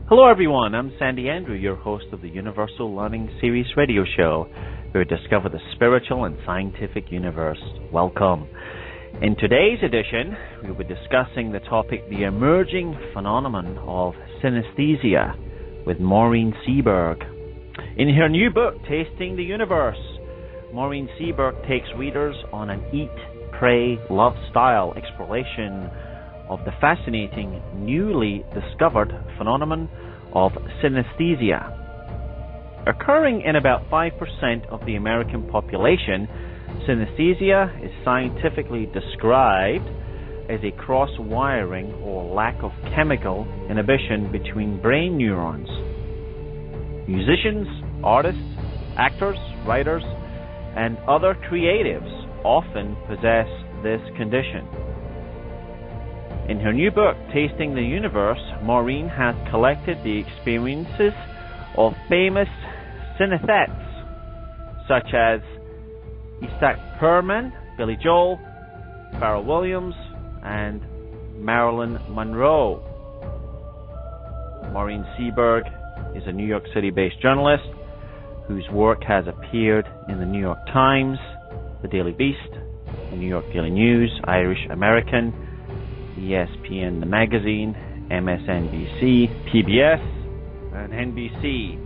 Hello everyone, I'm Sandy Andrew, your host of the Universal Learning Series radio show, where we discover the spiritual and scientific universe. Welcome. In today's edition, we'll be discussing the topic, the emerging phenomenon of synesthesia, with Maureen Seaberg. In her new book, Tasting the Universe, Maureen Seaberg takes readers on an eat, pray, love style exploration of the fascinating, newly discovered phenomenon of synesthesia. Occurring in about 5% of the American population, synesthesia is scientifically described as a cross-wiring or lack of chemical inhibition between brain neurons. Musicians, artists, actors, writers, and other creatives often possess this condition. In her new book, Tasting the Universe, Maureen has collected the experiences of famous synesthetes, such as Itzhak Perlman, Billy Joel, Pharrell Williams, and Marilyn Monroe. Maureen Seaberg is a New York City-based journalist whose work has appeared in the New York Times, the Daily Beast, the New York Daily News, Irish American, ESPN the magazine, MSNBC, PBS, and NBC.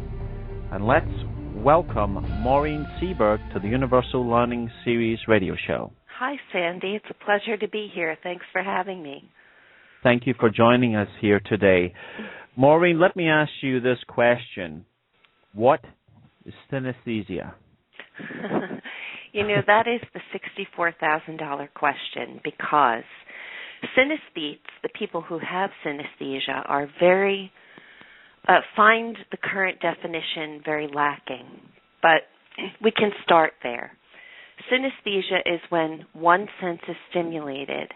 And let's welcome Maureen Seaberg to the Universal Learning Series radio show. Hi, Sandy. It's a pleasure to be here. Thanks for having me. Thank you for joining us here today. Maureen, let me ask you this question. What is synesthesia? That is the $64,000 question, because synesthetes, the people who have synesthesia, are find the current definition very lacking. But we can start there. Synesthesia is when one sense is stimulated,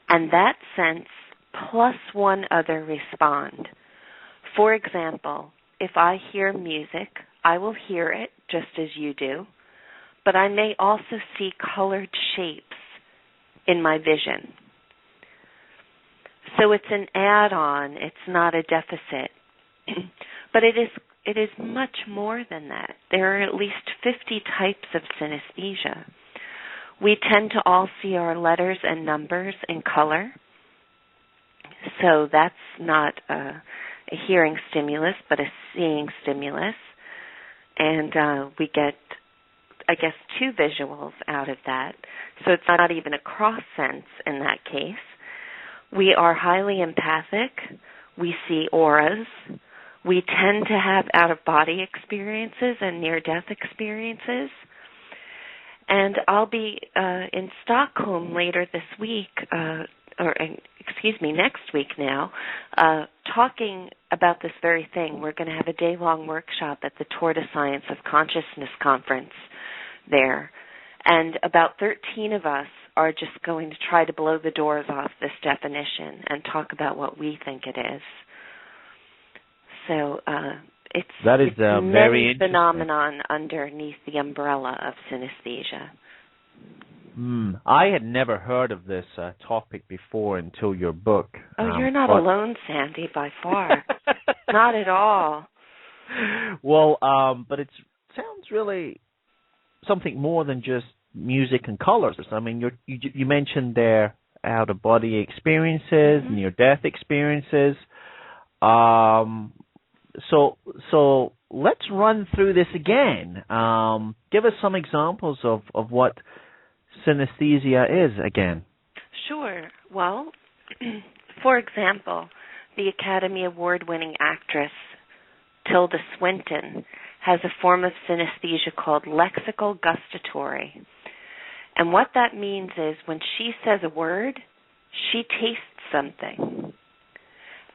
and that sense plus one other respond. For example, if I hear music, I will hear it just as you do, but I may also see colored shapes in my vision. So it's an add-on, it's not a deficit. But it is much more than that. There are at least 50 types of synesthesia. We tend to all see our letters and numbers in color. So that's not a hearing stimulus, but a seeing stimulus. And we get, I guess, two visuals out of that. So it's not even a cross sense in that case. We are highly empathic. We see auras. We tend to have out-of-body experiences and near-death experiences. And I'll be in Stockholm later this week, next week now, talking about this very thing. We're going to have a day-long workshop at the Tour de Science of Consciousness conference there. And about 13 of us are just going to try to blow the doors off this definition and talk about what we think it is. So it's a very interesting phenomenon underneath the umbrella of synesthesia. I had never heard of this topic before until your book. Oh, you're not alone, Sandy, by far. Not at all. Well, but it sounds really something more than just music and colors. I mean, you mentioned there out-of-body experiences, near-death experiences. So let's run through this again. Give us some examples of what synesthesia is again. Sure. Well, for example, the Academy Award-winning actress Tilda Swinton has a form of synesthesia called lexical gustatory. And what that means is when she says a word, she tastes something.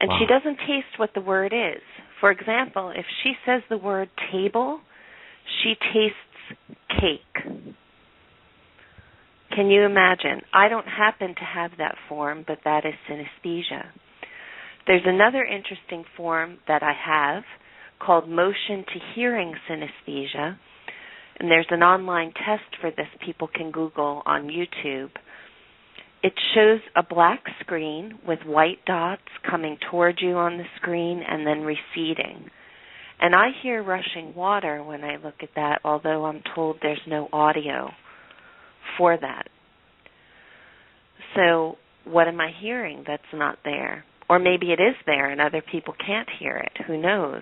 And she doesn't taste what the word is. For example, if she says the word table, she tastes cake. Can you imagine? I don't happen to have that form, but that is synesthesia. There's another interesting form that I have called motion to hearing synesthesia, and there's an online test for this people can Google on YouTube. it shows a black screen with white dots coming toward you on the screen and then receding. And I hear rushing water when I look at that, although I'm told there's no audio for that. So what am I hearing that's not there? Or maybe it is there and other people can't hear it. Who knows?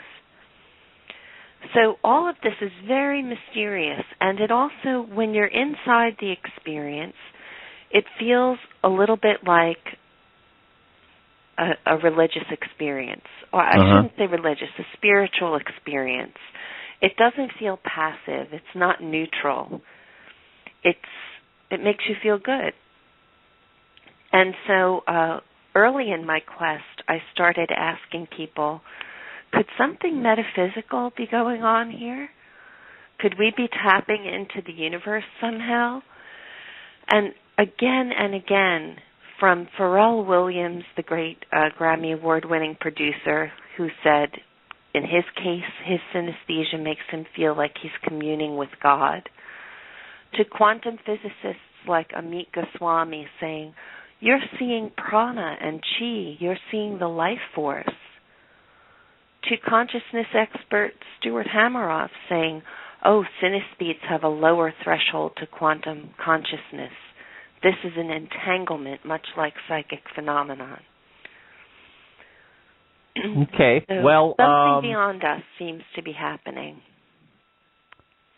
So all of this is very mysterious. And it also, when you're inside the experience, it feels a little bit like a religious experience. Or I shouldn't say religious, a spiritual experience. It doesn't feel passive. It's not neutral. It makes you feel good. And so early in my quest, I started asking people, could something metaphysical be going on here? Could we be tapping into the universe somehow? And again, from Pharrell Williams, the great Grammy Award-winning producer, who said, in his case, his synesthesia makes him feel like he's communing with God, to quantum physicists like Amit Goswami saying, you're seeing prana and chi, you're seeing the life force, to consciousness expert Stuart Hameroff saying, oh, synesthetes have a lower threshold to quantum consciousness. This is an entanglement, much like psychic phenomenon. Okay, so well... something beyond us seems to be happening.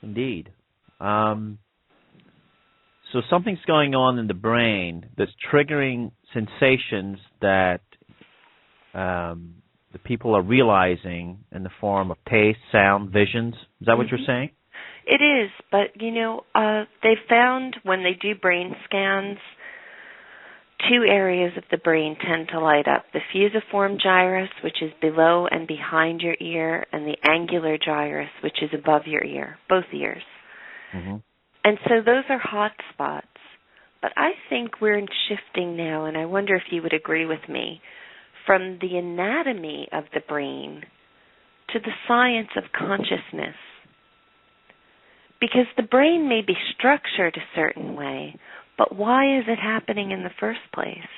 Indeed. So something's going on in the brain that's triggering sensations that the people are realizing in the form of taste, sound, visions. Is that what you're saying? It is, but, they found when they do brain scans, two areas of the brain tend to light up. The fusiform gyrus, which is below and behind your ear, and the angular gyrus, which is above your ear, both ears. And so those are hot spots. But I think we're shifting now, and I wonder if you would agree with me, from the anatomy of the brain to the science of consciousness. Because the brain may be structured a certain way, but why is it happening in the first place?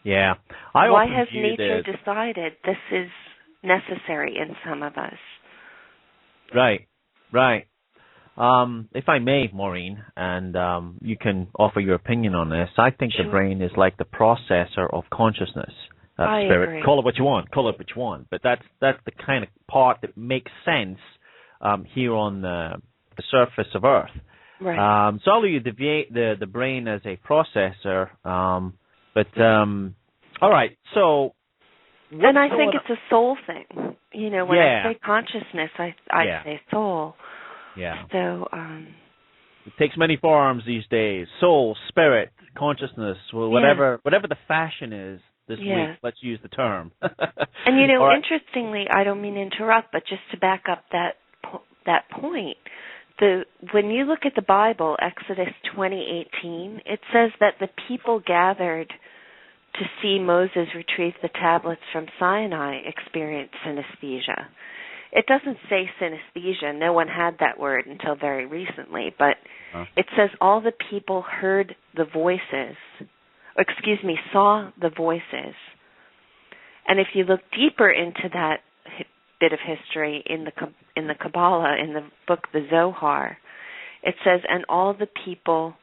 Yeah. Why has nature decided this is necessary in some of us? Right. If I may, Maureen, and you can offer your opinion on this, I think the brain is like the processor of consciousness. Spirit. Agree. Call it what you want, but that's the kind of part that makes sense here on the surface of Earth. Right. So I'll use the brain as a processor, but all right. So, and I think it's a soul thing. When I say consciousness, I say soul. Yeah. So it takes many forms these days: soul, spirit, consciousness, whatever the fashion is. This week, let's use the term. And interestingly, I don't mean to interrupt, but just to back up that point, when you look at the Bible, Exodus 20:18, it says that the people gathered to see Moses retrieve the tablets from Sinai experienced synesthesia. It doesn't say synesthesia. No one had that word until very recently, but it says all the people heard the voices. Saw the voices. And if you look deeper into that bit of history in the Kabbalah, in the book the Zohar, it says, and all the people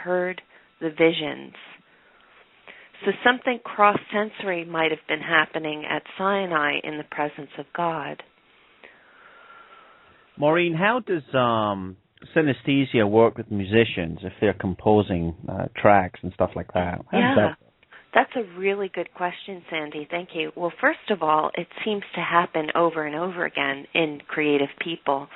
heard the visions. So something cross-sensory might have been happening at Sinai in the presence of God. Maureen, how does synesthesia work with musicians if they're composing tracks and stuff like that? That's a really good question, Sandy. Thank you. Well, first of all, it seems to happen over and over again in creative people.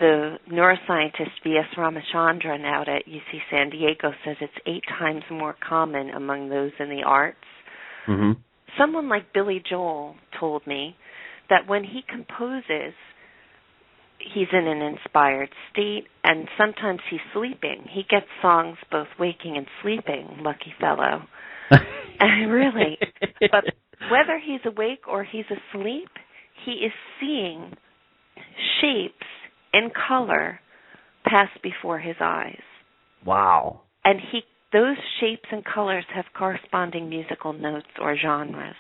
The neuroscientist V.S. Ramachandran out at UC San Diego says it's 8 times more common among those in the arts. Someone like Billy Joel told me that when he composes, he's in an inspired state, and sometimes he's sleeping. He gets songs both waking and sleeping, lucky fellow. Really. But whether he's awake or he's asleep, he is seeing shapes in color pass before his eyes. Wow. And those shapes and colors have corresponding musical notes or genres.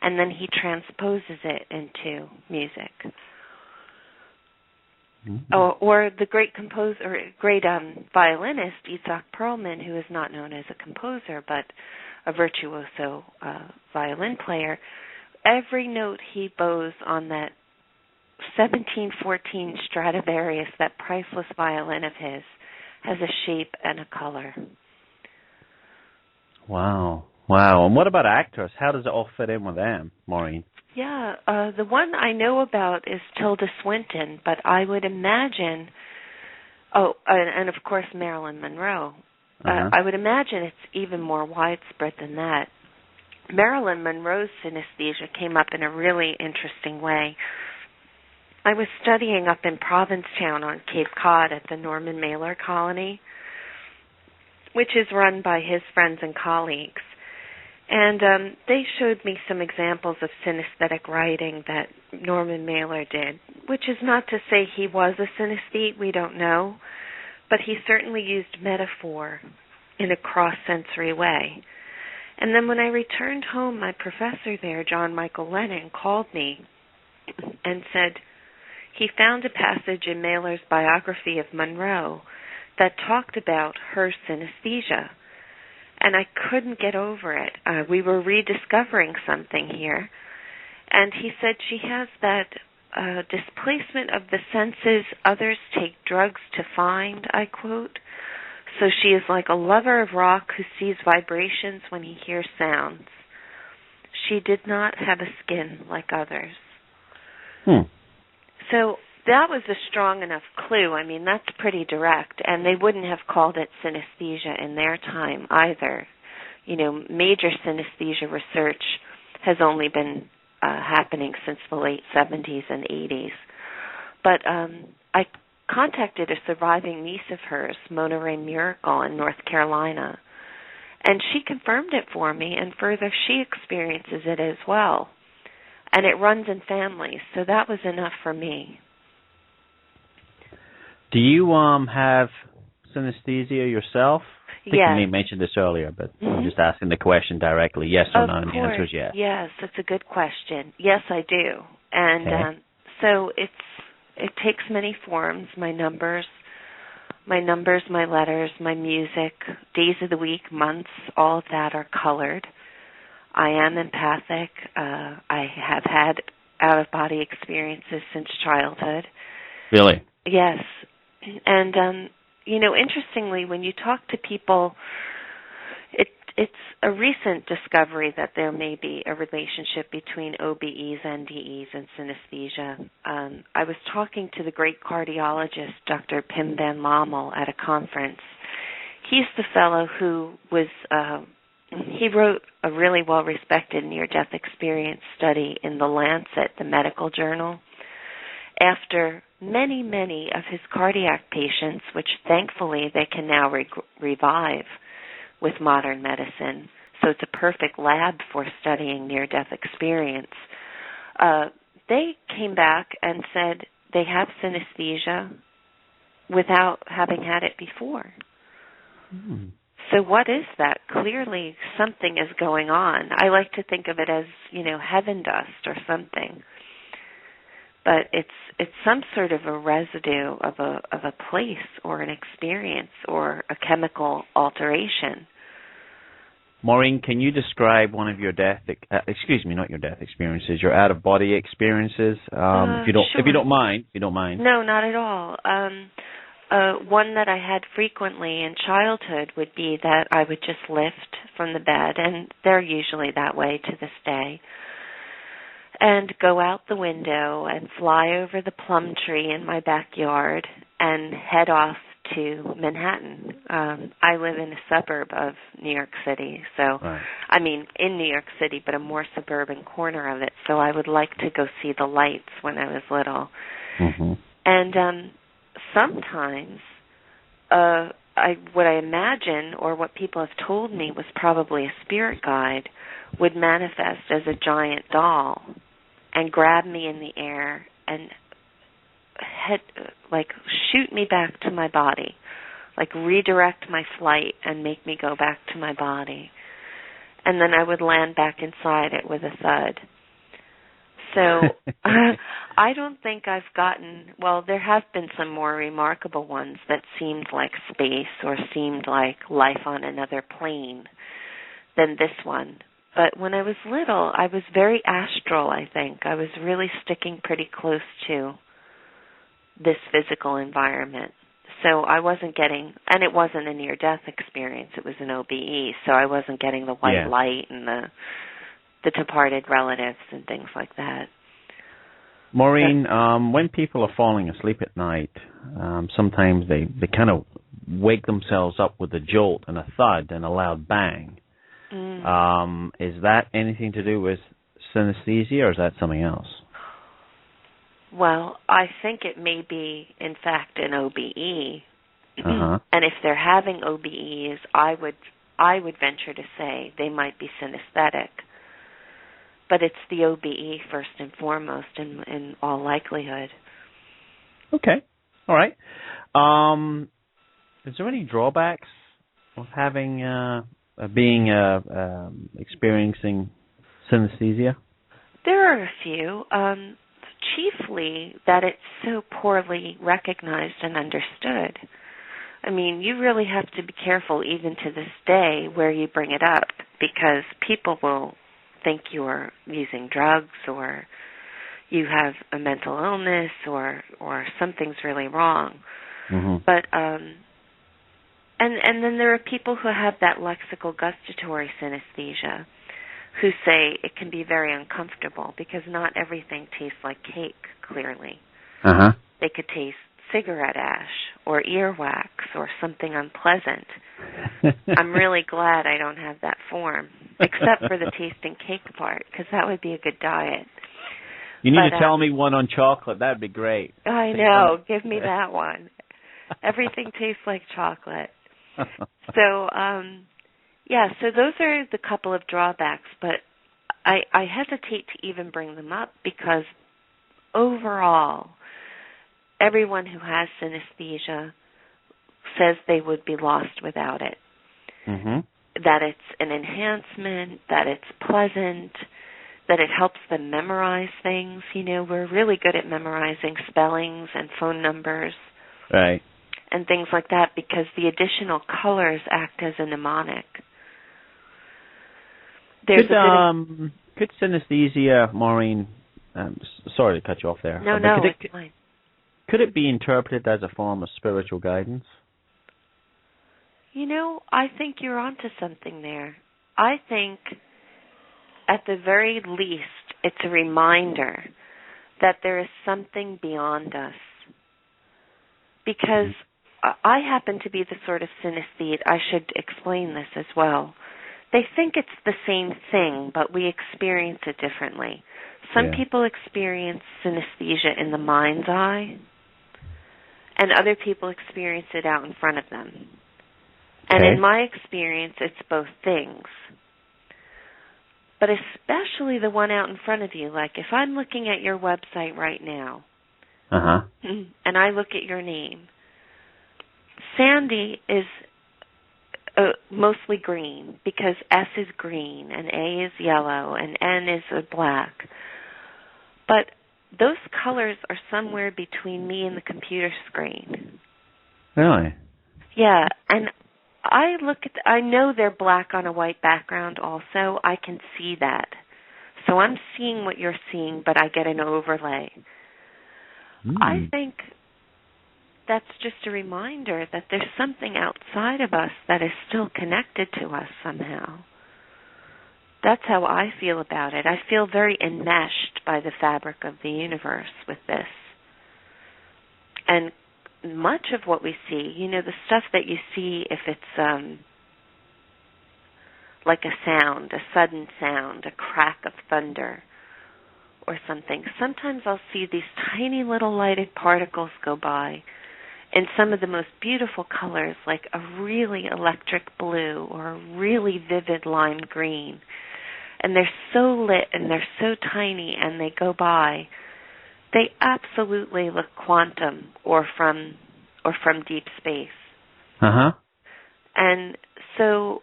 And then he transposes it into music. Mm-hmm. Or the great violinist, Itzhak Perlman, who is not known as a composer, but a virtuoso violin player, every note he bows on that 1714 Stradivarius, that priceless violin of his, has a shape and a color. Wow. Wow. And what about actors? How does it all fit in with them, Maureen? Yeah, the one I know about is Tilda Swinton, but I would imagine, and of course Marilyn Monroe. I would imagine it's even more widespread than that. Marilyn Monroe's synesthesia came up in a really interesting way. I was studying up in Provincetown on Cape Cod at the Norman Mailer Colony, which is run by his friends and colleagues. And they showed me some examples of synesthetic writing that Norman Mailer did, which is not to say he was a synesthete, we don't know, but he certainly used metaphor in a cross-sensory way. And then when I returned home, my professor there, John Michael Lennon, called me and said he found a passage in Mailer's biography of Monroe that talked about her synesthesia. And I couldn't get over it. We were rediscovering something here. And he said she has that displacement of the senses others take drugs to find, I quote. So she is like a lover of rock who sees vibrations when he hears sounds. She did not have a skin like others. So that was a strong enough clue. I mean, that's pretty direct, and they wouldn't have called it synesthesia in their time either. You know, major synesthesia research has only been happening since the late 70s and 80s. But I contacted a surviving niece of hers, Mona Ray Miracle, in North Carolina, and she confirmed it for me, and further, she experiences it as well. And it runs in families, so that was enough for me. Do you have synesthesia yourself? I think you mentioned this earlier, but I'm just asking the question directly, yes or no, and the answer is yes. Yes, that's a good question. Yes, I do. And so it takes many forms, my numbers, my letters, my music, days of the week, months, all of that are colored. I am empathic. I have had out-of-body experiences since childhood. Really? Yes. And, interestingly, when you talk to people, it's a recent discovery that there may be a relationship between OBEs, NDEs, and synesthesia. I was talking to the great cardiologist, Dr. Pim Van Lommel, at a conference. He's the fellow who was, he wrote a really well-respected near-death experience study in The Lancet, the medical journal. After many of his cardiac patients, which thankfully they can now revive with modern medicine, so it's a perfect lab for studying near-death experience, they came back and said they have synesthesia without having had it before. So what is that? Clearly something is going on. I like to think of it as, heaven dust or something. But it's some sort of a residue of a place or an experience or a chemical alteration. Maureen, can you describe one of your not your death experiences, your out-of-body experiences? If you don't mind. No, not at all. One that I had frequently in childhood would be that I would just lift from the bed, and they're usually that way to this day, and go out the window and fly over the plum tree in my backyard and head off to Manhattan. I live in a suburb of New York City, so I mean in New York City, but a more suburban corner of it. So I would like to go see the lights when I was little. And sometimes what I imagine, or what people have told me was probably a spirit guide, would manifest as a giant doll and grab me in the air and shoot me back to my body. like redirect my flight and make me go back to my body. And then I would land back inside it with a thud. So I don't think I've gotten, well, there have been some more remarkable ones that seemed like space or seemed like life on another plane than this one. But when I was little, I was very astral, I think. I was really sticking pretty close to this physical environment. So I wasn't getting, and it wasn't a near-death experience, it was an OBE, so I wasn't getting the white light and the departed relatives and things like that. Maureen, when people are falling asleep at night, sometimes they kind of wake themselves up with a jolt and a thud and a loud bang. Is that anything to do with synesthesia, or is that something else? Well, I think it may be, in fact, an OBE. And if they're having OBEs, I would venture to say they might be synesthetic. But it's the OBE first and foremost in all likelihood. Okay. All right. Is there any drawbacks of having experiencing synesthesia? There are a few. Chiefly that it's so poorly recognized and understood. I mean, you really have to be careful even to this day where you bring it up, because people will think you're using drugs or you have a mental illness or something's really wrong. But and then there are people who have that lexical gustatory synesthesia who say it can be very uncomfortable because not everything tastes like cake, clearly. They could taste cigarette ash or earwax or something unpleasant. I'm really glad I don't have that form, except for the tasting cake part, because that would be a good diet. You need to tell me one on chocolate. That would be great. I know. Give me that one. Everything tastes like chocolate. So, so those are the couple of drawbacks, but I hesitate to even bring them up because overall, everyone who has synesthesia says they would be lost without it. That it's an enhancement, that it's pleasant, that it helps them memorize things. You know, we're really good at memorizing spellings and phone numbers. Right. And things like that because the additional colors act as a mnemonic. Could synesthesia, Maureen, sorry to cut you off there. No, it's fine. Could it be interpreted as a form of spiritual guidance? You know, I think you're onto something there. I think, at the very least, it's a reminder that there is something beyond us. Because I happen to be the sort of synesthete, I should explain this as well. They think it's the same thing, but we experience it differently. Some people experience synesthesia in the mind's eye, and other people experience it out in front of them. And in my experience, it's both things. But especially the one out in front of you, like if I'm looking at your website right now, and I look at your name, Sandy is mostly green because S is green and A is yellow and N is black. But those colors are somewhere between me and the computer screen. Really? Yeah, and I know they're black on a white background also. I can see that. So I'm seeing what you're seeing, but I get an overlay. I think that's just a reminder that there's something outside of us that is still connected to us somehow. That's how I feel about it. I feel very enmeshed by the fabric of the universe with this. And much of what we see, you know, the stuff that you see if it's like a sound, a sudden sound, a crack of thunder or something. Sometimes I'll see these tiny little lighted particles go by in some of the most beautiful colors, like a really electric blue or a really vivid lime green. And they're so lit and they're so tiny and they go by. They absolutely look quantum or from deep space. Uh-huh. And so,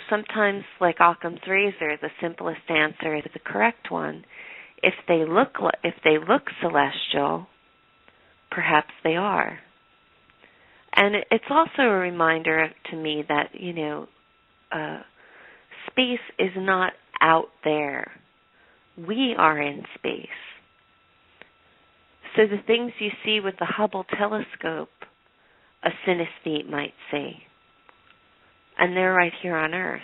sometimes like Occam's razor, the simplest answer is the correct one. If they look celestial, perhaps they are. And it's also a reminder to me that, space is not out there. We are in space. So the things you see with the Hubble telescope, a synesthete might see. And they're right here on Earth.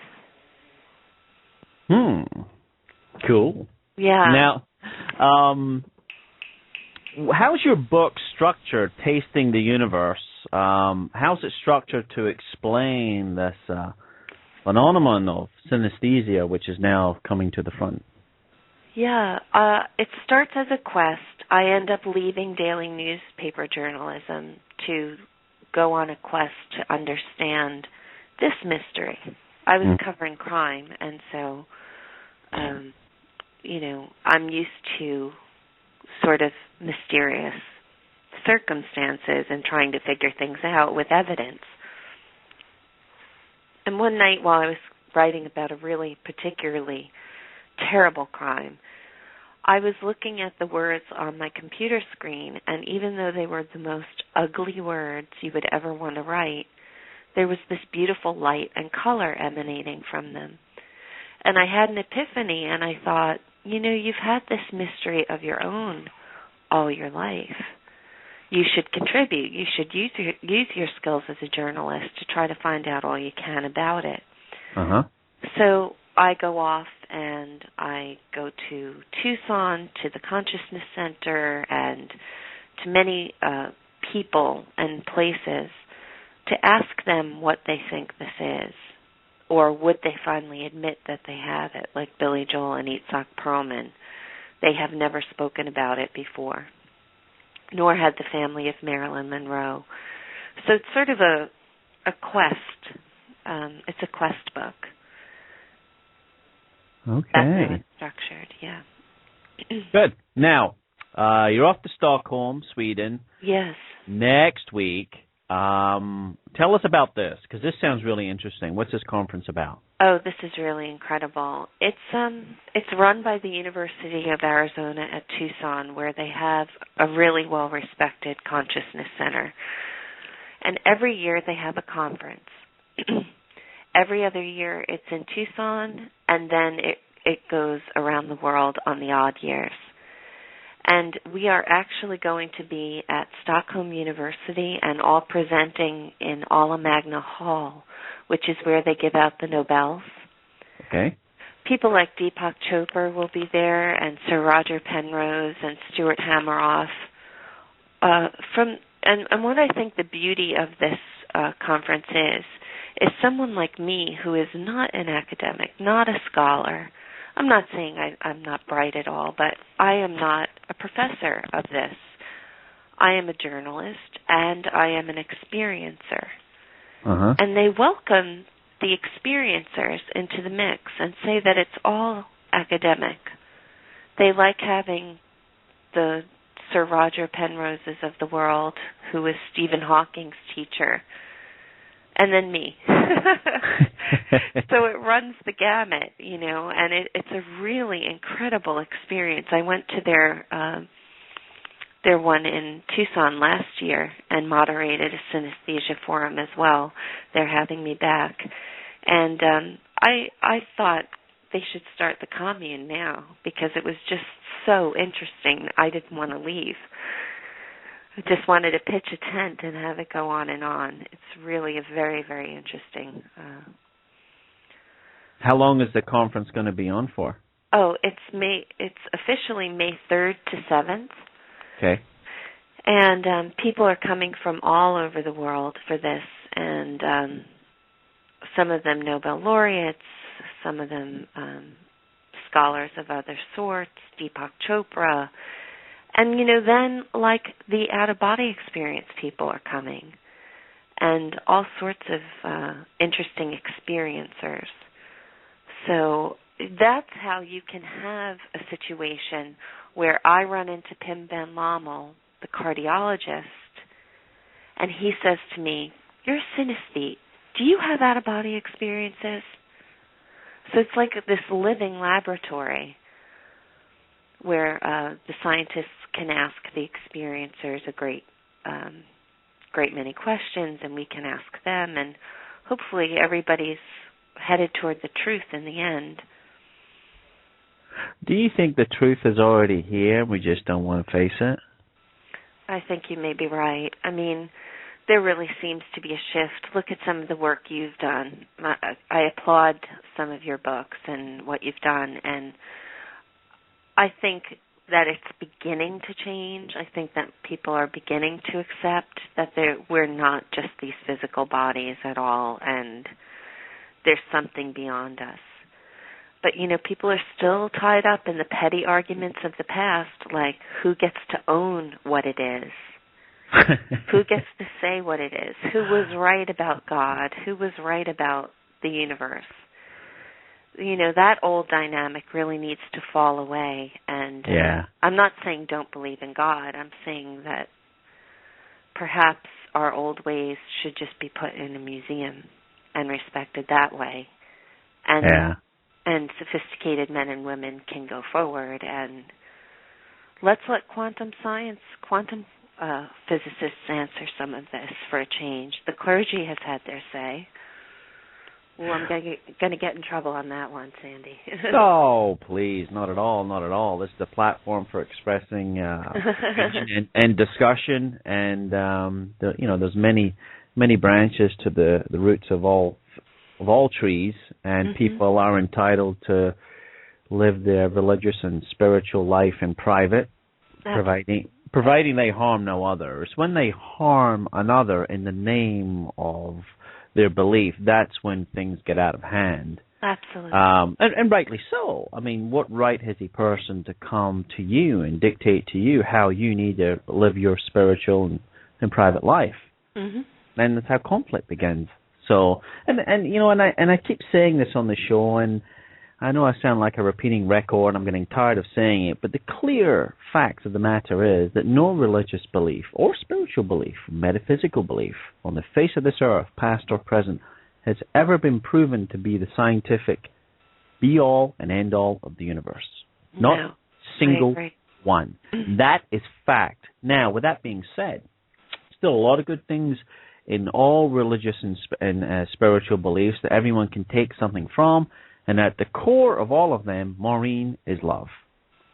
Cool. Yeah. Now, how's your book structured, Tasting the Universe? How's it structured to explain this phenomenon of synesthesia, which is now coming to the front? Yeah, it starts as a quest. I end up leaving daily newspaper journalism to go on a quest to understand this mystery. I was covering crime, and so, I'm used to sort of mysterious circumstances and trying to figure things out with evidence. And one night while I was writing about a really particularly terrible crime, I was looking at the words on my computer screen, and even though they were the most ugly words you would ever want to write, there was this beautiful light and color emanating from them. And I had an epiphany, and I thought, you've had this mystery of your own all your life. You should contribute. You should use your skills as a journalist to try to find out all you can about it. Uh-huh. So I go off and I go to Tucson, to the Consciousness Center, and to many people and places to ask them what they think this is, or would they finally admit that they have it, like Billy Joel and Itzhak Perlman. They have never spoken about it before, nor had the family of Marilyn Monroe. So it's sort of a quest. It's a quest book. Okay. That's how it's structured, yeah. Good. Now, you're off to Stockholm, Sweden. Yes. Next week. Tell us about this, because this sounds really interesting. What's this conference about? Oh, this is really incredible. It's run by the University of Arizona at Tucson, where they have a really well-respected consciousness center. And every year they have a conference. Every other year it's in Tucson, and then it goes around the world on the odd years. And we are actually going to be at Stockholm University and all presenting in Aula Magna Hall, which is where they give out the Nobels. Okay. People like Deepak Chopra will be there, and Sir Roger Penrose and Stuart Hameroff. And what I think the beauty of this conference is someone like me who is not an academic, not a scholar. I'm not saying I'm not bright at all, but I am not a professor of this. I am a journalist, and I am an experiencer. Uh-huh. And they welcome the experiencers into the mix and say that it's all academic. They like having the Sir Roger Penroses of the world, who was Stephen Hawking's teacher, and then me. So it runs the gamut, and it's a really incredible experience. I went to their one in Tucson last year and moderated a synesthesia forum as well. They're having me back. And I thought they should start the commune now, because it was just so interesting. I didn't want to leave. I just wanted to pitch a tent and have it go on and on. It's really a very, very interesting. How long is the conference going to be on for? Oh, it's officially May 3rd to 7th. Okay. And people are coming from all over the world for this, and some of them Nobel laureates, some of them scholars of other sorts, Deepak Chopra. And, then, like, the out-of-body experience people are coming, and all sorts of interesting experiencers. So that's how you can have a situation where I run into Pim Ben Lommel, the cardiologist, and he says to me, you're a synesthete. Do you have out-of-body experiences? So it's like this living laboratory where the scientists can ask the experiencers a great many questions, and we can ask them, and hopefully everybody's headed toward the truth in the end. Do you think the truth is already here, we just don't want to face it? I think you may be right. I mean, there really seems to be a shift. Look at some of the work you've done. I applaud some of your books and what you've done, and I think that it's beginning to change. I think that people are beginning to accept that we're not just these physical bodies at all, and there's something beyond us. But, people are still tied up in the petty arguments of the past, like who gets to own what it is, who gets to say what it is, who was right about God, who was right about the universe. That old dynamic really needs to fall away. And I'm not saying don't believe in God. I'm saying that perhaps our old ways should just be put in a museum and respected that way. And sophisticated men and women can go forward. And let's let quantum physicists answer some of this for a change. The clergy has had their say. Well, I'm going to get in trouble on that one, Sandy. Oh, please, not at all, not at all. This is a platform for expressing and discussion, and there's many branches to the roots of all trees, and people are entitled to live their religious and spiritual life in private, providing they harm no others. When they harm another in the name of their belief, that's when things get out of hand. Absolutely. And rightly so. I mean, what right has a person to come to you and dictate to you how you need to live your spiritual and private life? And that's how conflict begins. So, and I keep saying this on the show, and I know I sound like a repeating record, I'm getting tired of saying it, but the clear facts of the matter is that no religious belief or spiritual belief, metaphysical belief on the face of this earth, past or present, has ever been proven to be the scientific be-all and end-all of the universe. Not a single one. That is fact. Now, with that being said, still a lot of good things in all religious and spiritual beliefs that everyone can take something from, and at the core of all of them, Maureen, is love.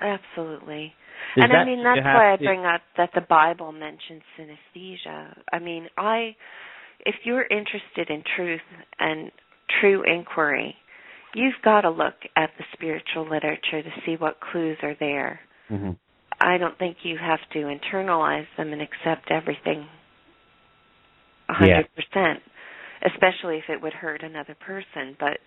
Absolutely. That's why I bring up that the Bible mentions synesthesia. I mean, if you're interested in truth and true inquiry, you've got to look at the spiritual literature to see what clues are there. I don't think you have to internalize them and accept everything 100%, especially if it would hurt another person. But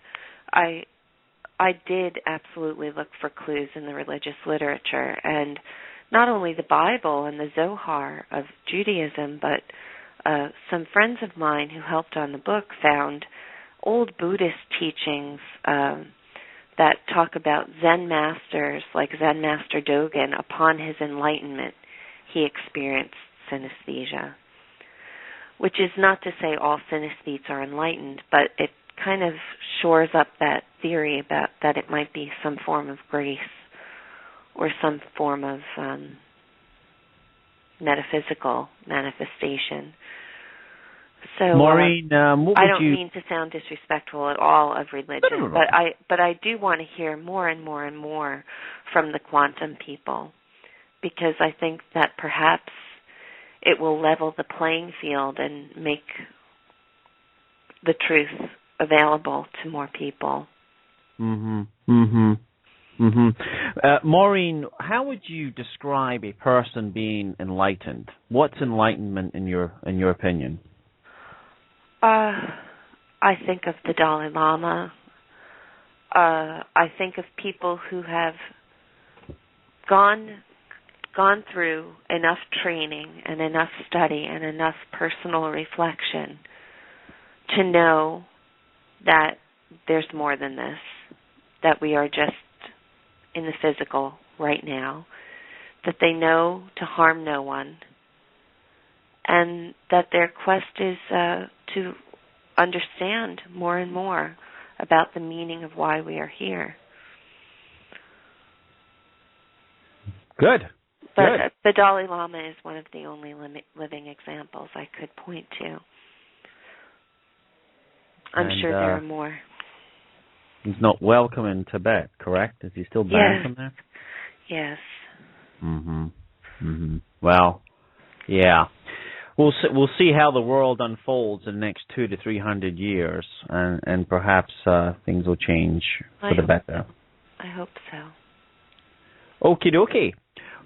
I did absolutely look for clues in the religious literature, and not only the Bible and the Zohar of Judaism, but some friends of mine who helped on the book found old Buddhist teachings that talk about Zen masters, like Zen Master Dogen. Upon his enlightenment, he experienced synesthesia, which is not to say all synesthetes are enlightened, but it kind of shores up that theory about that it might be some form of grace or some form of metaphysical manifestation. So, Maureen, I don't mean to sound disrespectful at all of religion, but I do want to hear more and more and more from the quantum people, because I think that perhaps it will level the playing field and make the truth available to more people. Maureen, how would you describe a person being enlightened? What's enlightenment in your opinion? I think of the Dalai Lama. I think of people who have gone through enough training and enough study and enough personal reflection to know that there's more than this, that we are just in the physical right now, that they know to harm no one, and that their quest is to understand more and more about the meaning of why we are here. Good. But the Dalai Lama is one of the only living examples I could point to. I'm sure there are more. He's not welcome in Tibet, correct? Is he still banned from there? Yes. Well, yeah. We'll see how the world unfolds in the next 200 to 300 years, and perhaps things will change for the better. I hope so. Okie dokie.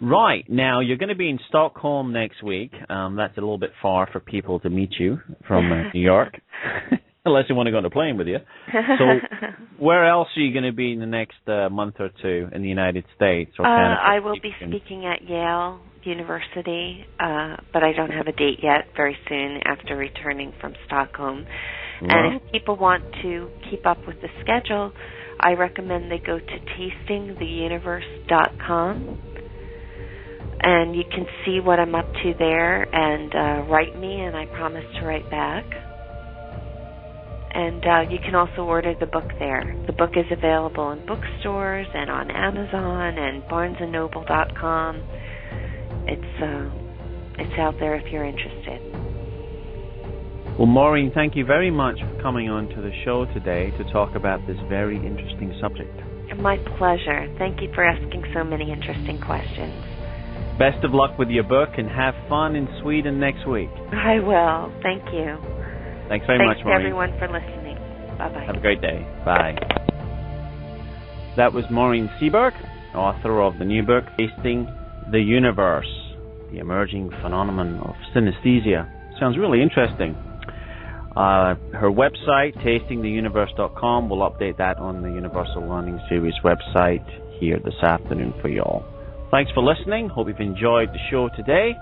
Right, now you're going to be in Stockholm next week. That's a little bit far for people to meet you from New York, unless you want to go on a plane with you. So where else are you going to be in the next month or two in the United States or Canada? I will be speaking at Yale University, but I don't have a date yet, very soon after returning from Stockholm. Wow. And if people want to keep up with the schedule, I recommend they go to tastingtheuniverse.com. And you can see what I'm up to there and write me, and I promise to write back. And you can also order the book there. The book is available in bookstores and on Amazon and barnesandnoble.com. It's out there if you're interested. Well, Maureen, thank you very much for coming on to the show today to talk about this very interesting subject. My pleasure. Thank you for asking so many interesting questions. Best of luck with your book, and have fun in Sweden next week. I will. Thank you. Thanks very much, Maureen. Thanks to everyone for listening. Bye-bye. Have a great day. Bye. That was Maureen Seaberg, author of the new book, Tasting the Universe, the Emerging Phenomenon of Synesthesia. Sounds really interesting. Her website, tastingtheuniverse.com, we'll update that on the Universal Learning Series website here this afternoon for you all. Thanks for listening. Hope you've enjoyed the show today.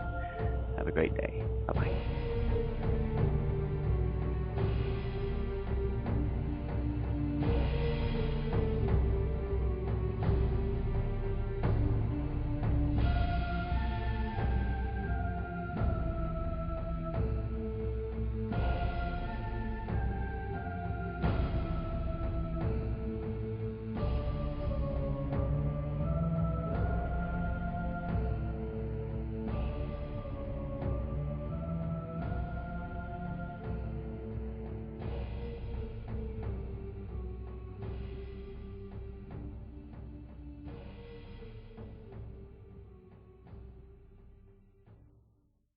Have a great day. Bye-bye.